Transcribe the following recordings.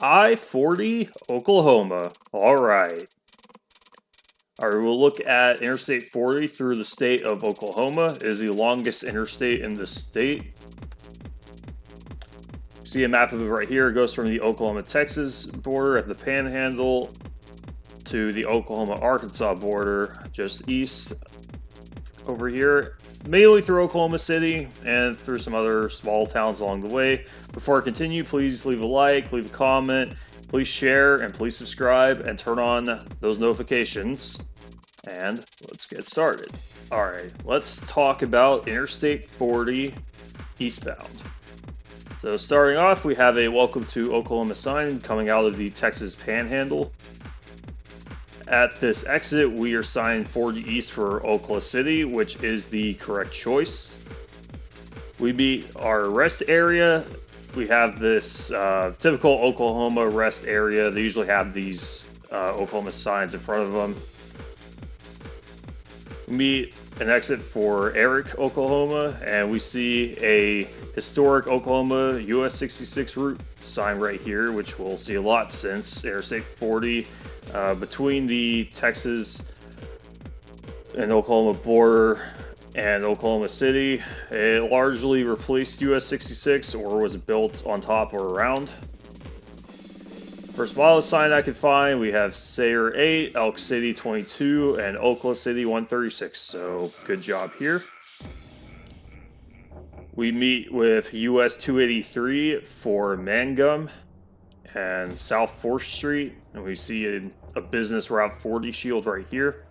I-40, Oklahoma. Alright. Alright, we'll look at Interstate 40 through the state of Oklahoma. It is the longest interstate in the state. See a map of it right here. It goes from the Oklahoma-Texas border at the Panhandle to the Oklahoma-Arkansas border just east over here, mainly through Oklahoma City and through some other small towns along the way. Before I continue, please leave a like, leave a comment, please share, and please subscribe and turn on those notifications. And let's get started. Alright, let's talk about Interstate 40 eastbound. So starting off, we have a welcome to Oklahoma sign coming out of the Texas Panhandle. At this exit, we are signed 40 east for Oklahoma City, which is the correct choice. We meet our rest area. We have this typical Oklahoma rest area. They usually have these Oklahoma signs in front of them. We meet an exit for Eric, Oklahoma, and we see a historic Oklahoma US 66 route sign right here, which we'll see a lot since Interstate 40 between the Texas and Oklahoma border and Oklahoma City. It largely replaced US 66 or was built on top or around. First mile sign I could find, we have Sayre 8, Elk City 22, and Oklahoma City 136, so good job here. We meet with US 283 for Mangum and South 4th Street, and we see a business Route 40 shield right here.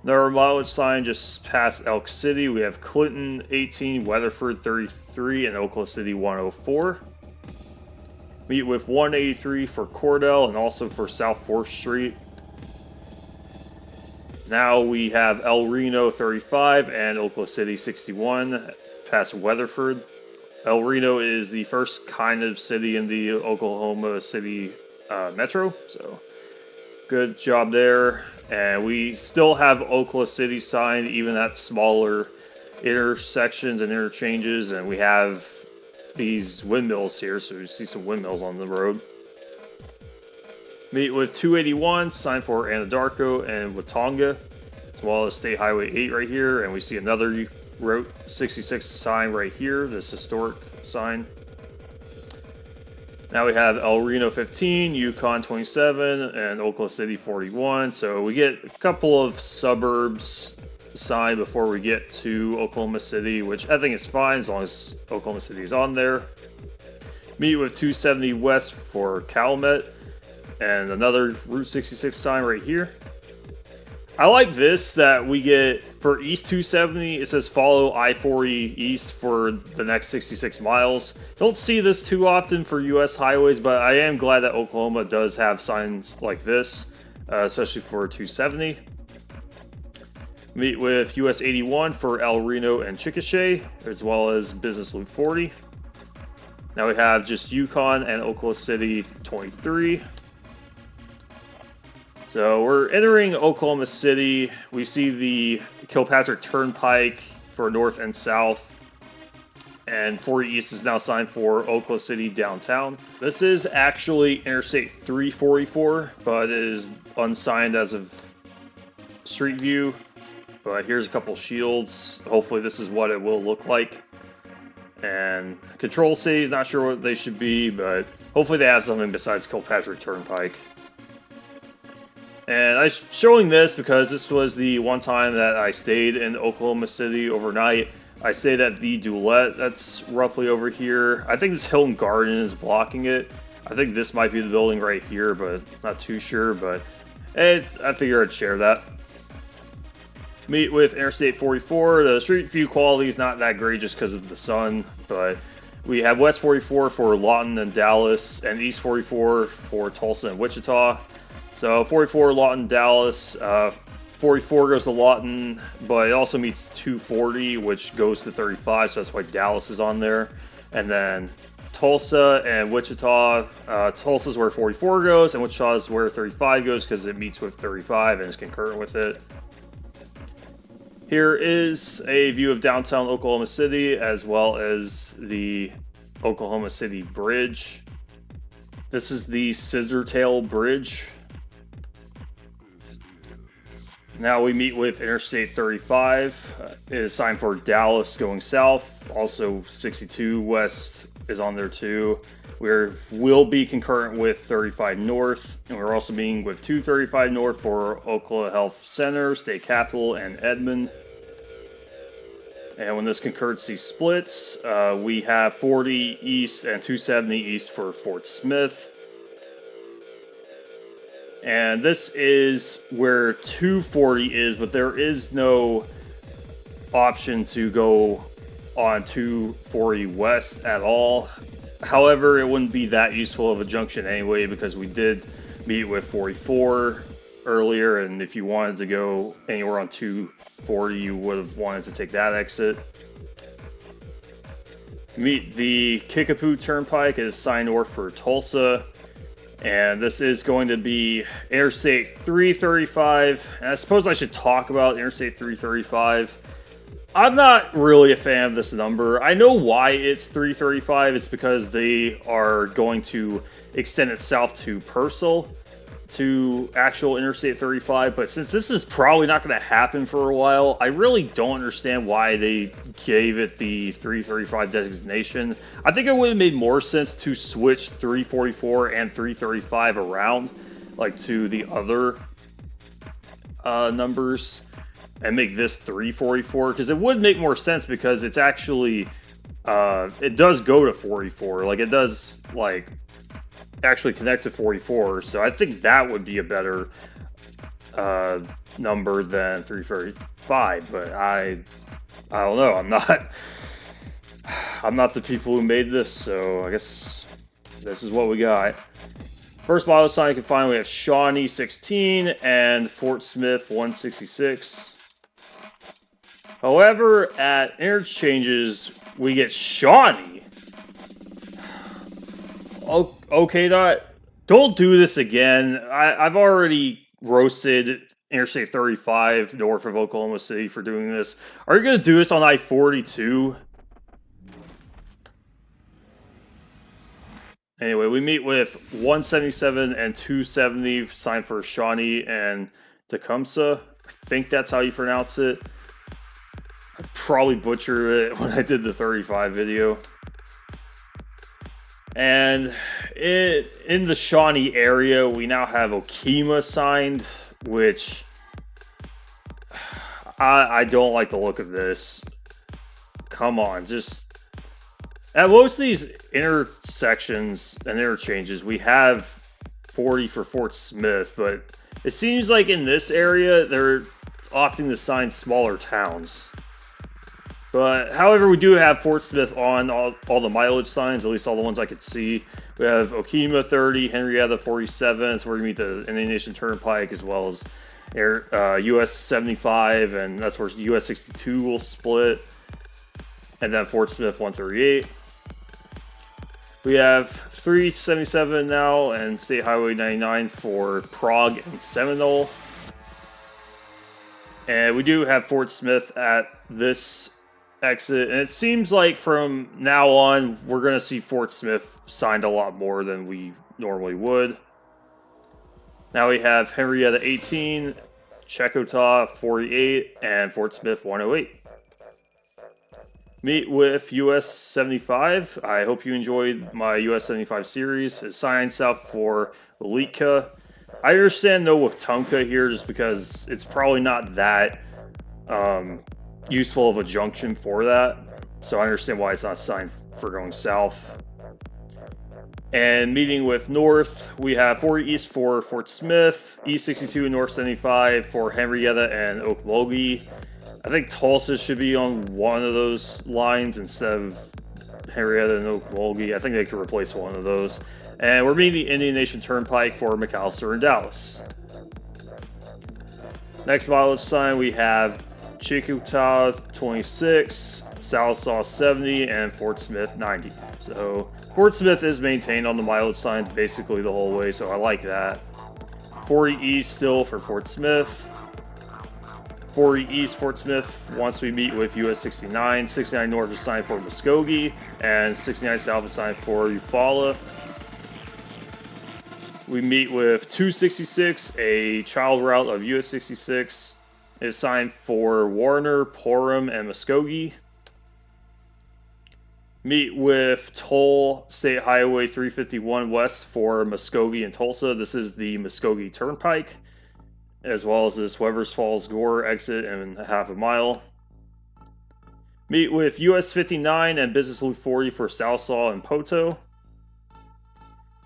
Another mileage sign just past Elk City, we have Clinton 18, Weatherford 33, and Oklahoma City 104. Meet with 183 for Cordell and also for South 4th Street. Now we have El Reno 35 and Oklahoma City 61 past Weatherford. El Reno is the first kind of city in the Oklahoma City metro, so good job there. And we still have Oklahoma City signed even at smaller intersections and interchanges, and we have these windmills here, so you see some windmills on the road. Meet with 281, signed for Anadarko and Watonga, as well as State Highway 8 right here, and we see another Route 66 sign right here, this historic sign. Now we have El Reno 15, Yukon 27, and Oklahoma City 41, so we get a couple of suburbs signed before we get to Oklahoma City, which I think is fine as long as Oklahoma City is on there. Meet with 270 West for Calumet, and another Route 66 sign right here. I like this that we get for East 270, it says follow I-40 east for the next 66 miles. Don't see this too often for US highways, but I am glad that Oklahoma does have signs like this, especially for 270. Meet with US 81 for El Reno and Chickasha, as well as Business Loop 40. Now we have just Yukon and Oklahoma City 23. So we're entering Oklahoma City. We see the Kilpatrick Turnpike for north and south. And 40 East is now signed for Oklahoma City downtown. This is actually Interstate 344, but it is unsigned as of Street View. But here's a couple shields. Hopefully this is what it will look like. And Control Cities, not sure what they should be, but hopefully they have something besides Kilpatrick Turnpike. And I'm showing this because this was the one time that I stayed in Oklahoma City overnight. I stayed at the Duet, that's roughly over here. I think this Hilton Garden is blocking it. I think this might be the building right here, but not too sure. But I figure I'd share that. Meet with Interstate 44. The street view quality is not that great just because of the sun, but we have West 44 for Lawton and Dallas, and East 44 for Tulsa and Wichita. So 44 Lawton, Dallas, 44 goes to Lawton, but it also meets 240, which goes to 35, so that's why Dallas is on there. And then Tulsa and Wichita, Tulsa's where 44 goes, and Wichita is where 35 goes because it meets with 35 and is concurrent with it. Here is a view of downtown Oklahoma City, as well as the Oklahoma City Bridge. This is the Scissortail Bridge. Now we meet with Interstate 35. It is signed for Dallas going south. Also 62 west is on there too. Will be concurrent with 35 north, and we're also meeting with 235 north for Oklahoma Health Center, State Capitol, and Edmond. And when this concurrency splits, we have 40 east and 270 east for Fort Smith. And this is where 240 is, but there is no option to go on 240 west at all. However, it wouldn't be that useful of a junction anyway, because we did meet with 44 earlier, and if you wanted to go anywhere on 240, you would have wanted to take that exit. Meet the Kickapoo Turnpike is signed north for Tulsa. And this is going to be Interstate 335. And I suppose I should talk about Interstate 335. I'm not really a fan of this number. I know why it's 335. It's because they are going to extend it south to Purcell, to actual Interstate 35. But since this is probably not going to happen for a while, I really don't understand why they gave it the 335 designation. I think it would have made more sense to switch 344 and 335 around, like to the other numbers, and make this 344, because it would make more sense, because it's actually it does go to 44, like it does like actually connect to 44, so I think that would be a better number than 335. But I don't know. I'm not the people who made this, so I guess this is what we got. First model sign you can find, we have Shawnee 16 and Fort Smith 166. However, at interchanges we get Shawnee. Okay, don't do this again. I've already roasted Interstate 35 north of Oklahoma City for doing this. Are you going to do this on I-40 too? Anyway, we meet with 177 and 270 signed for Shawnee and Tecumseh. I think that's how you pronounce it. I probably butchered it when I did the 35 video. And in the Shawnee area, we now have Okemah signed, which I don't like the look of this. Come on, just at most of these intersections and interchanges, we have 40 for Fort Smith, but it seems like in this area, they're opting to sign smaller towns. But, however, we do have Fort Smith on all the mileage signs, at least all the ones I could see. We have Okemah 30, Henrietta 47, so we're going to meet the Indian Nation Turnpike, as well as US 75, and that's where US 62 will split. And then Fort Smith 138. We have 377 now, and State Highway 99 for Prague and Seminole. And we do have Fort Smith at this exit, and it seems like from now on we're going to see Fort Smith signed a lot more than we normally would. Now we have Henrietta 18, Checotah 48, and Fort Smith 108. Meet with US 75. I hope you enjoyed my US 75 series. It's signed south for Weleetka. I understand no Wetumpka here just because it's probably not that useful of a junction for that, so I understand why it's not signed for going south. And meeting with north, we have 40 east for Fort Smith, East 62 and North 75 for Henrietta and Okmulgee. I think Tulsa should be on one of those lines instead of Henrietta and Okmulgee. I think they could replace one of those. And we're meeting the Indian Nation Turnpike for McAllister and Dallas. Next mileage sign, we have Chickasaw 26, Sallisaw 70, and Fort Smith 90. So Fort Smith is maintained on the mileage signs basically the whole way, so I like that. 40 east still for Fort Smith. 40 east Fort Smith once we meet with US 69. 69 north is signed for Muskogee, and 69 south is signed for Eufaula. We meet with 266, a child route of US 66. It is signed for Warner, Porham, and Muskogee. Meet with Toll State Highway 351 West for Muskogee and Tulsa. This is the Muskogee Turnpike, as well as this Weber's Falls Gore exit in half a mile. Meet with US 59 and Business Loop 40 for Salsaw and Poto,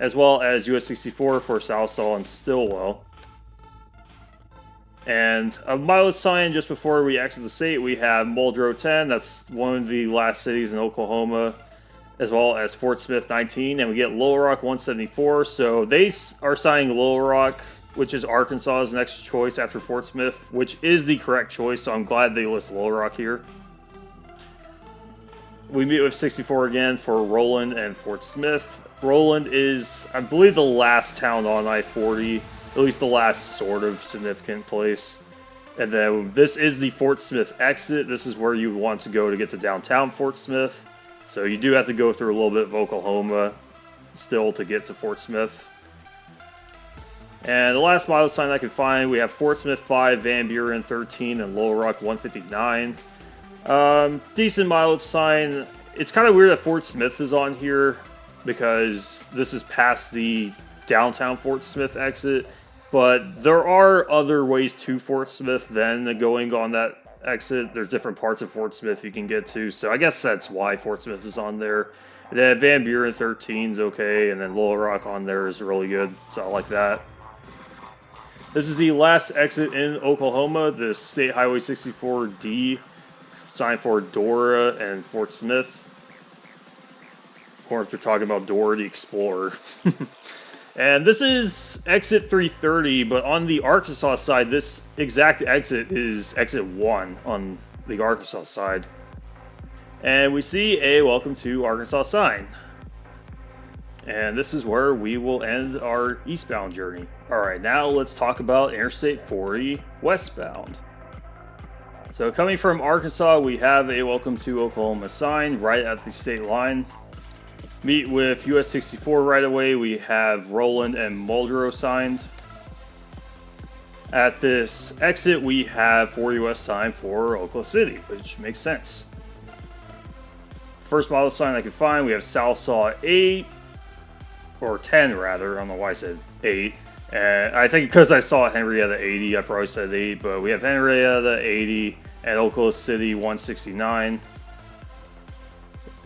as well as US 64 for Salsaw and Stillwell. And a mileage sign just before we exit the state, we have Muldrow 10, that's one of the last cities in Oklahoma, as well as Fort Smith 19, and we get Little Rock 174. So they are signing Little Rock, which is Arkansas's next choice after Fort Smith, which is the correct choice, so I'm glad they list Little Rock here. We meet with 64 again for Roland and Fort Smith. Roland is, I believe, the last town on I-40, at least the last sort of significant place. And then this is the Fort Smith exit. This is where you want to go to get to downtown Fort Smith. So you do have to go through a little bit of Oklahoma still to get to Fort Smith. And the last mileage sign I could find, we have Fort Smith 5, Van Buren 13, and Little Rock 159. Decent mileage sign. It's kind of weird that Fort Smith is on here because this is past the downtown Fort Smith exit, but there are other ways to Fort Smith than going on that exit. There's different parts of Fort Smith you can get to, so I guess that's why Fort Smith is on there. And then Van Buren 13 is okay, and then Little Rock on there is really good, so I like that. This is the last exit in Oklahoma, the State Highway 64D, signed for Dora and Fort Smith. Or if they're talking about Dora the Explorer. And this is exit 330, but on the Arkansas side, this exact exit is exit 1 on the Arkansas side. And we see a welcome to Arkansas sign. And this is where we will end our eastbound journey. Alright, now let's talk about Interstate 40 westbound. So coming from Arkansas, we have a welcome to Oklahoma sign right at the state line. Meet with US 64 right away. We have Roland and Muldrow signed. At this exit, we have 4 US sign for Oklahoma City, which makes sense. First model sign I could find, we have Salsaw 8, or 10 rather, I don't know why I said 8. And I think because I saw Henrietta 80, I probably said 8, but we have Henrietta 80 and Oklahoma City 169.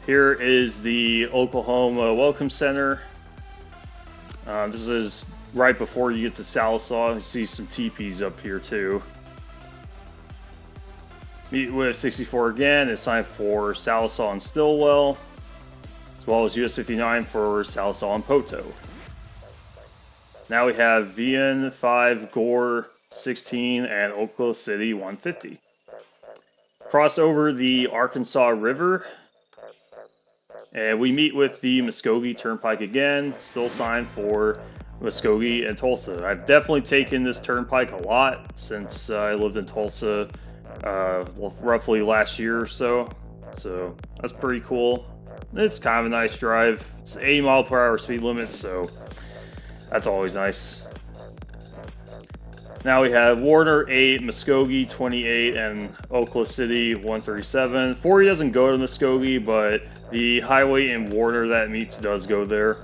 Here is the Oklahoma Welcome Center. This is right before you get to Salsaw. You see some teepees up here too. Meet with 64 again. It's signed for Salsaw and Stillwell, as well as US 59 for Salsaw and Poto. Now we have VN 5, Gore 16, and Oklahoma City 150. Cross over the Arkansas River, and we meet with the Muskogee Turnpike again, still signed for Muskogee and Tulsa. I've definitely taken this turnpike a lot since I lived in Tulsa roughly last year or so. So that's pretty cool. It's kind of a nice drive. It's 80 mile per hour speed limit, so that's always nice. Now we have Warner 8, Muskogee 28, and Oklahoma City 137. 40 doesn't go to Muskogee, but the highway in Warner that it meets does go there.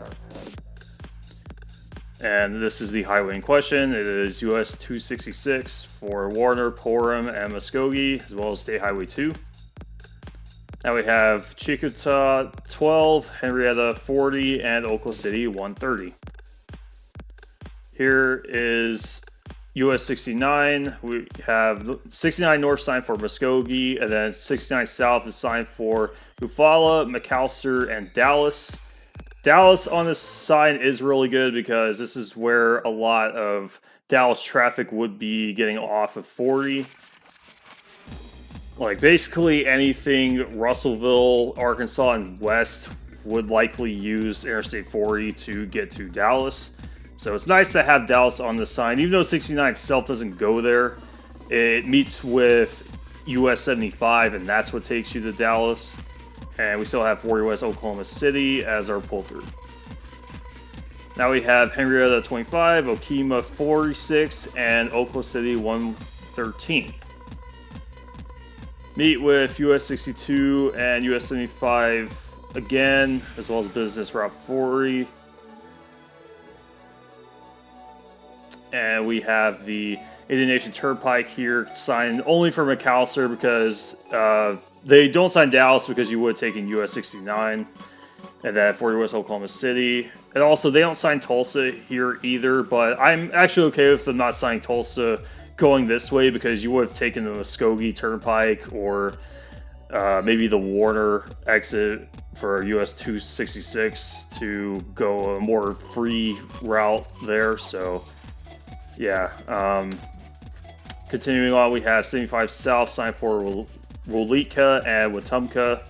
And this is the highway in question. It is US 266 for Warner, Porham, and Muskogee, as well as State Highway 2. Now we have Chickasaw 12, Henrietta 40, and Oklahoma City 130. Here is US 69. We have 69 north signed for Muskogee, and then 69 south is signed for Eufaula, McAllister, and Dallas. Dallas on this sign is really good because this is where a lot of Dallas traffic would be getting off of 40. Like basically anything Russellville, Arkansas, and west would likely use Interstate 40 to get to Dallas. So it's nice to have Dallas on the sign. Even though 69 itself doesn't go there, it meets with US 75, and that's what takes you to Dallas. And we still have 40 West Oklahoma City as our pull-through. Now we have Henrietta 25, Okima 46, and Oklahoma City 113. Meet with US 62 and US 75 again, as well as Business Route 40. And we have the Indian Nation Turnpike here signed only for McAllister because they don't sign Dallas because you would have taken US 69. And then 40 West Oklahoma City. And also, they don't sign Tulsa here either, but I'm actually okay with them not signing Tulsa going this way because you would have taken the Muskogee Turnpike or maybe the Warner exit for US 266 to go a more free route there. So, yeah. Continuing on, we have 75 South signed for Wolitka and Wetumpka.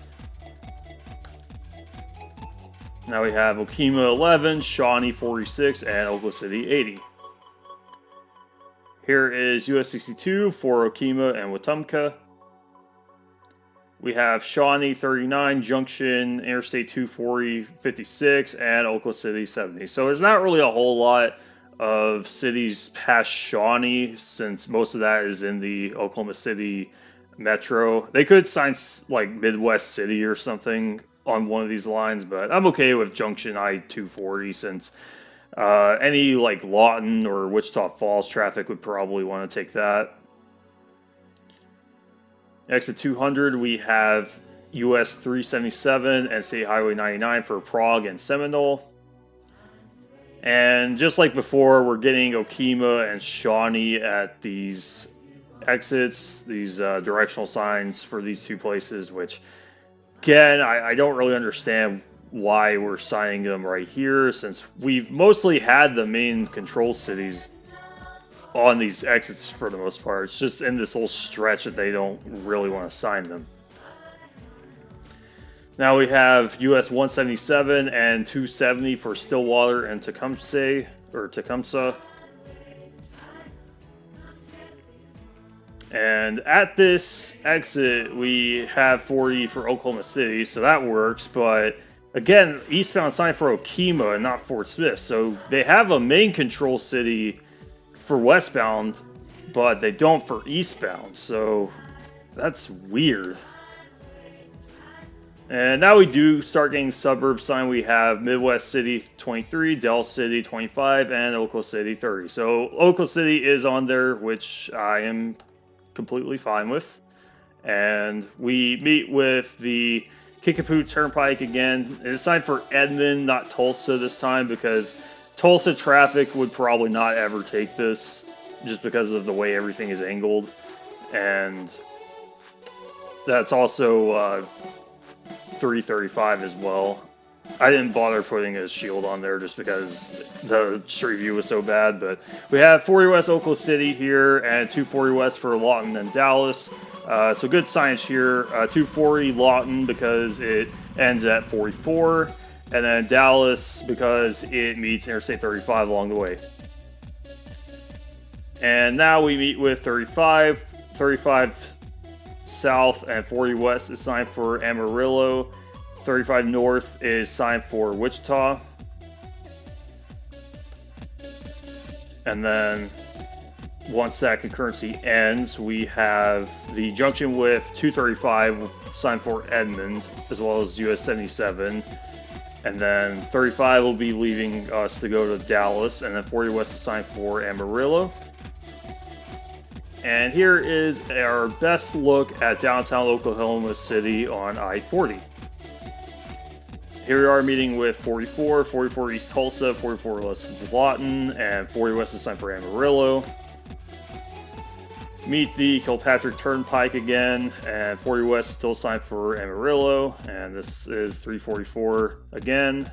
Now we have Okima 11, Shawnee 46, and Oklahoma City 80. Here is US 62 for Okima and Wetumpka. We have Shawnee 39, Junction, Interstate 240, 56, and Oklahoma City 70. So there's not really a whole lot of cities past Shawnee since most of that is in the Oklahoma City metro. They could sign like Midwest City or something on one of these lines, but I'm okay with Junction I-240 since any like Lawton or Wichita Falls traffic would probably want to take that. Exit 200, we have US 377 and State Highway 99 for Prague and Seminole. And just like before, we're getting Okima and Shawnee at these exits, these directional signs for these two places, which again, I don't really understand why we're signing them right here, since we've mostly had the main control cities on these exits for the most part. It's just in this little stretch that they don't really want to sign them. Now we have US 177 and 270 for Stillwater and Tecumseh, or Tecumseh. And at this exit, we have 40 for Oklahoma City, so that works. But again, eastbound signed for Okima and not Fort Smith. So they have a main control city for westbound, but they don't for eastbound. So that's weird. And now we do start getting suburbs signed. We have Midwest City 23, Del City 25, and Oklahoma City 30. So Oklahoma City is on there, which I am completely fine with. And we meet with the Kickapoo Turnpike again. It's signed for Edmond, not Tulsa this time, because Tulsa traffic would probably not ever take this just because of the way everything is angled. And that's also 335 as well. I didn't bother putting a shield on there just because the street view was so bad, but we have 40 West Oklahoma City here and 240 West for Lawton and Dallas. So good signage here. 240 Lawton because it ends at 44, and then Dallas because it meets Interstate 35 along the way. And now we meet with 35 South and 40 West is signed for Amarillo. 35 North is signed for Wichita. And then once that concurrency ends, we have the junction with 235 signed for Edmond, as well as US 77. And then 35 will be leaving us to go to Dallas, and then 40 West is signed for Amarillo. And here is our best look at downtown Oklahoma City on I-40. Here we are meeting with 44, 44 East Tulsa, 44 West Lawton, and 40 West is signed for Amarillo. Meet the Kilpatrick Turnpike again, and 40 West still signed for Amarillo, and this is 344 again.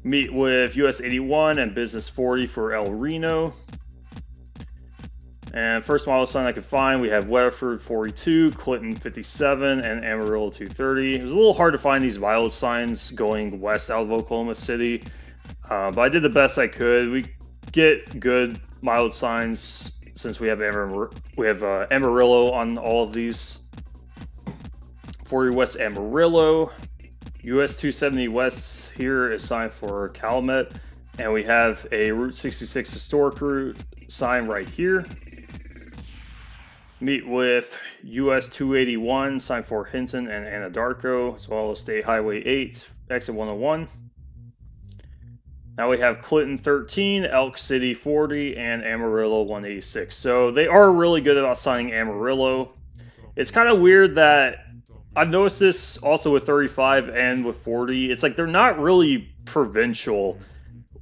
Meet with US 81 and Business 40 for El Reno. And first model sign I could find, we have Weatherford 42, Clinton 57, and Amarillo 230. It was a little hard to find these mileage signs going west out of Oklahoma City, but I did the best I could. We get good mileage signs since we have Amarillo on all of these. 40 West Amarillo. US 270 West here is signed for Calumet. And we have a Route 66 historic route sign right here. Meet with US 281, sign for Hinton and Anadarko, as well as State Highway 8, exit 101. Now we have Clinton 13, Elk City 40, and Amarillo 186. So they are really good about signing Amarillo. It's kind of weird that I've noticed this also with 35 and with 40. It's like they're not really provincial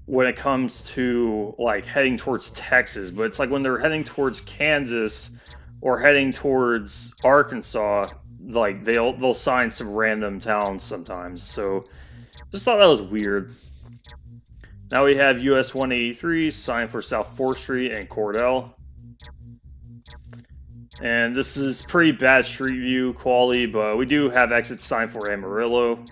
when it comes to like heading towards Texas, but it's like when they're heading towards Kansas or heading towards Arkansas, like they'll sign some random towns sometimes. So just thought that was weird. Now we have US 183 signed for South 4th Street and Cordell. And this is pretty bad street view quality, but we do have exit signed for Amarillo.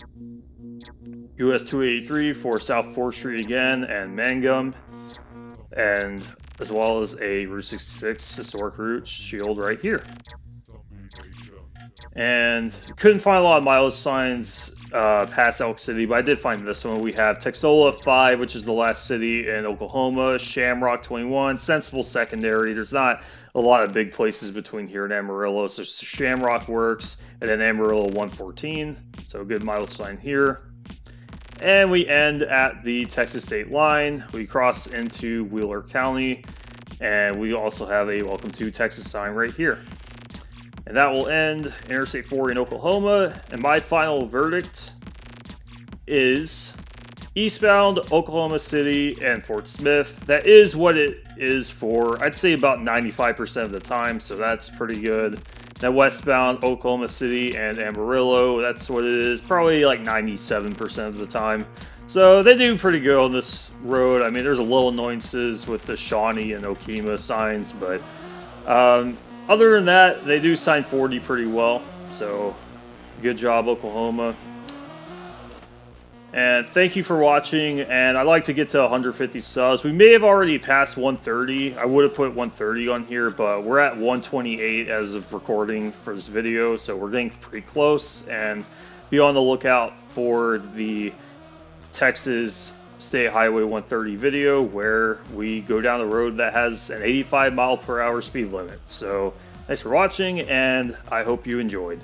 US 283 for South 4th Street again and Mangum. And as well as a Route 66 historic route shield right here. And couldn't find a lot of mileage signs past Elk City, but I did find this one. We have Texola 5, which is the last city in Oklahoma, Shamrock 21, Sensible Secondary. There's not a lot of big places between here and Amarillo, so Shamrock works, and then Amarillo 114, so good mileage sign here. And we end at the Texas state line. We cross into Wheeler County, and we also have a Welcome to Texas sign right here. And that will end Interstate 4 in Oklahoma. And my final verdict is eastbound Oklahoma City and Fort Smith. That is what it is for, I'd say, about 95% of the time, so that's pretty good. Now westbound Oklahoma City and Amarillo, that's what it is, probably like 97% of the time. So they do pretty good on this road. I mean, there's a little annoyances with the Shawnee and Okemah signs, but other than that, they do sign 40 pretty well. So good job, Oklahoma. And thank you for watching, and I'd like to get to 150 subs. We may have already passed 130. I would have put 130 on here, but we're at 128 as of recording for this video, so we're getting pretty close. And be on the lookout for the Texas State Highway 130 video where we go down the road that has an 85 mile per hour speed limit. So thanks for watching, and I hope you enjoyed.